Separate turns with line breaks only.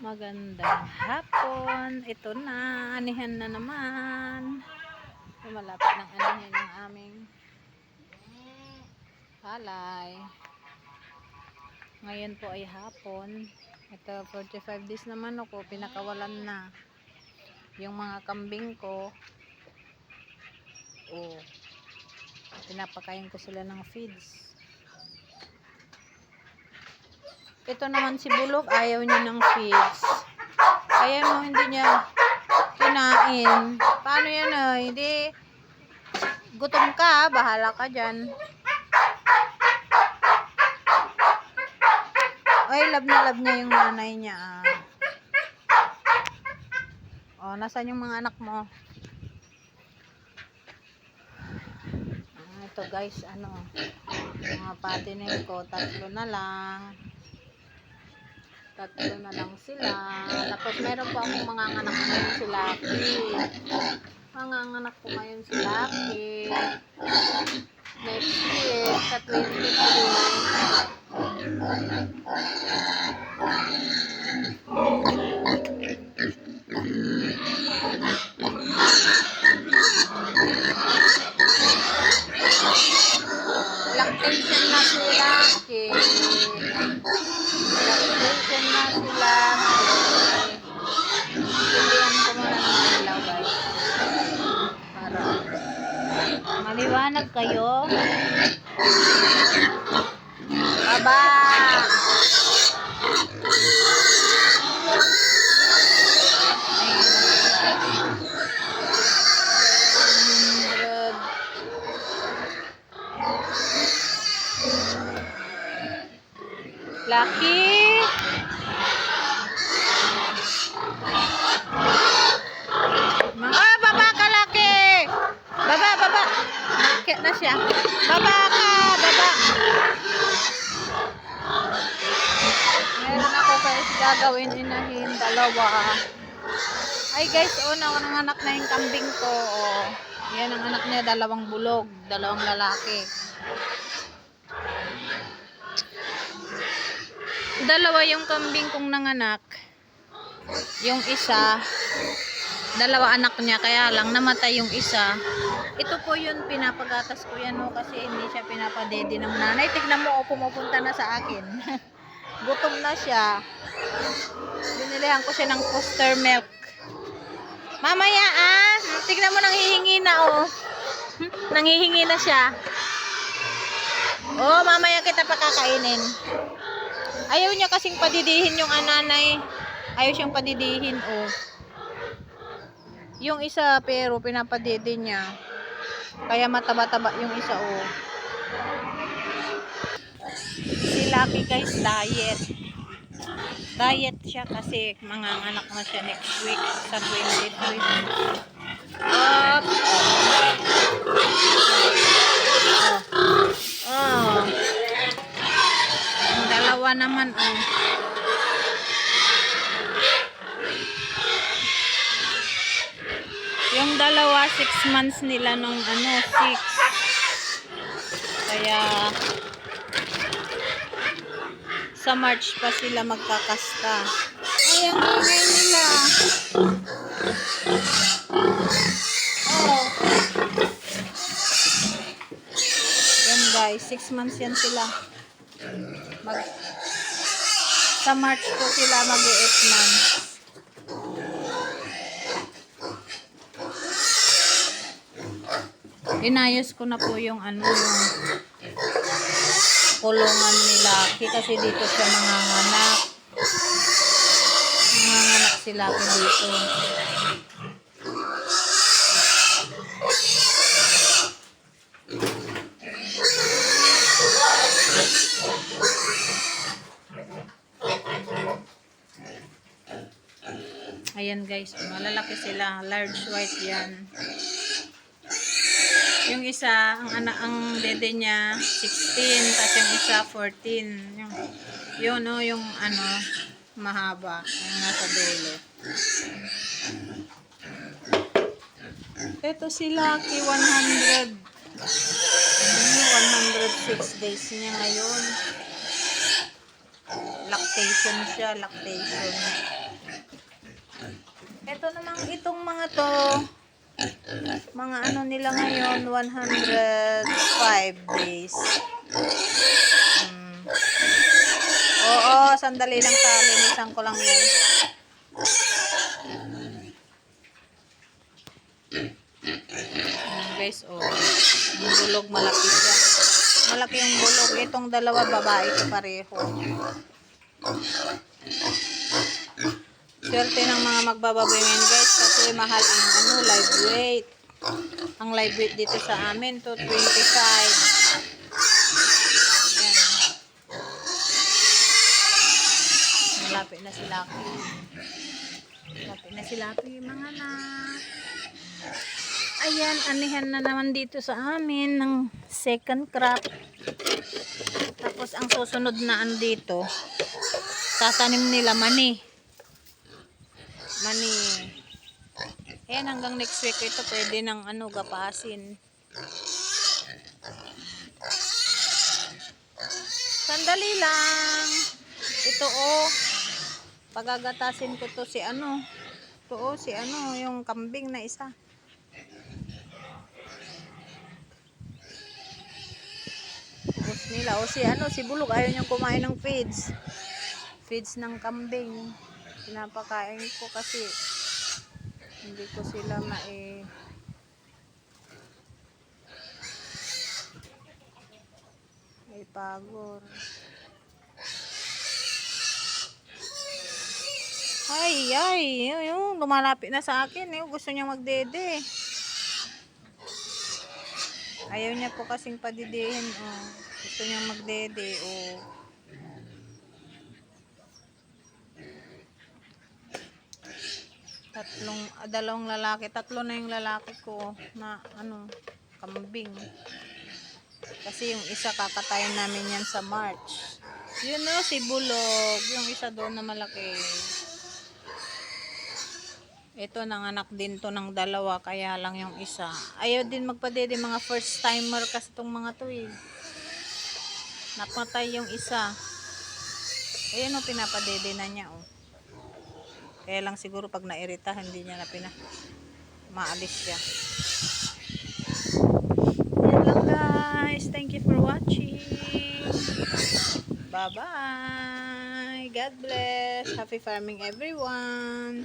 Magandang hapon. Ito na, anihan na naman. Malapit ng anihan ng aming palay. Ngayon po ay hapon. Ito, 45 days naman ako. Pinakawalan na. Yung mga kambing ko. Oh, pinapakain ko sila ng feeds. Ito naman si Bulok, ayaw niya ng feeds. Kaya mo hindi niya kinain. Paano yan Hindi. Gutom ka, bahala ka dyan. Ay, love na love niya yung nanay niya. Oh, nasaan yung mga anak mo? Ito guys, mga patinin ko, tatlo na lang sila. Tapos meron po akong mga anak ngayon si Lucky. Mga anak ko ngayon si Lucky. Next year, sa 23. Lactation na si Lucky. Lactation na si Lucky. Pilihan ko muna ng ilaw guys. Para maliwanag kayo. Baba! Lucky. Baba ka, Lucky. Baba. Nakit na siya. Baba ka, baba. Meron ako guys gagawin inahin, dalawa. Ay guys, nanganak na yung kambing ko. Yan ang anak niya, dalawang bulog, dalawang lalaki. Dalawa yung kambing kong nanganak. Yung isa, dalawa anak niya, kaya lang namatay yung isa. Ito po yun, pinapagatas ko yan kasi hindi siya pinapadede ng nanay. Tignan mo, pumupunta na sa akin. Gutom na siya. Binilihan ko siya ng foster milk. Mamaya tignan mo, nanghihingi na nanghihingi na siya. Mamaya kita pakakainin. Ayaw niya kasing padidihin yung nanay. Ayaw siyang padidihin, Yung isa, pero pinapadede niya. Kaya mataba-taba yung isa, Si Lucky guys, diet. Diet siya kasi mga anak na siya next week sa 23. Ang dalawa naman, Yung dalawa, 6 months nila nung 6. Kaya sa March pa sila magkakasta. Ay, ang ingay nila. Yan guys, 6 months yan sila. Sa March po sila mag-8 months. Inayos ko na po yung yung kulungan ni Lucky kasi dito siya nanganganak. Nanganganak si Lucky dito. Ayan guys, malalaki sila. Large white yan. Yung isa, ang dede niya 16, tapos yung isa 14. Yung mahaba, yung nasa dulo. Ito si Lucky, 106 days niya ngayon. Lactation siya, lactation. Ito namang itong mga to, mga ano nila ngayon, 105 days. Oo, sandali lang ta, linisan ko lang yan. Guys, oh, yung bulog malaki siya. Malaki yung bulog. Itong dalawa babae ko pareho. Swerte ng mga magbababoy ngayon guys kasi mahal ang ano, live weight. Ang live weight dito sa amin to 25. Ayan. Malapit na sila ako. Malapit na sila ako yung mga anak. Ayan, anihan na naman dito sa amin ng second crop. Tapos ang susunod na andito, tatanim nila mani. Mani. Ayan, hanggang next week ito pwede ng ano, gapasin. Sandali lang. Ito oh, pagagatasin ko to si ano. Ito oh, si ano, yung kambing na isa. Ubus nila. O si ano, si Bulog, ayaw niyang kumain ng feeds. Feeds ng kambing. Pinapakain ko kasi hindi ko sila maipagor. Ay, yung lumalapit na sa akin. Gusto niyang magdede. Ayaw niya po kasing padidihin. Oh. Gusto niyang magdede. Oh. Dalawang lalaki. Tatlo na yung lalaki ko na ano, kambing. Kasi yung isa kakatayin namin yan sa March. Yun o, si Bulog. Yung isa doon na malaki. Ito, nanganak din to ng dalawa, kaya lang yung isa. Ayaw din magpadede, mga first timer kasi itong mga to eh. Napatay yung isa. Ayan o, pinapadede na niya o. Kaya lang siguro pag nairita, hindi niya na maalis siya. Yan lang guys. Thank you for watching. Bye-bye. God bless. Happy farming everyone.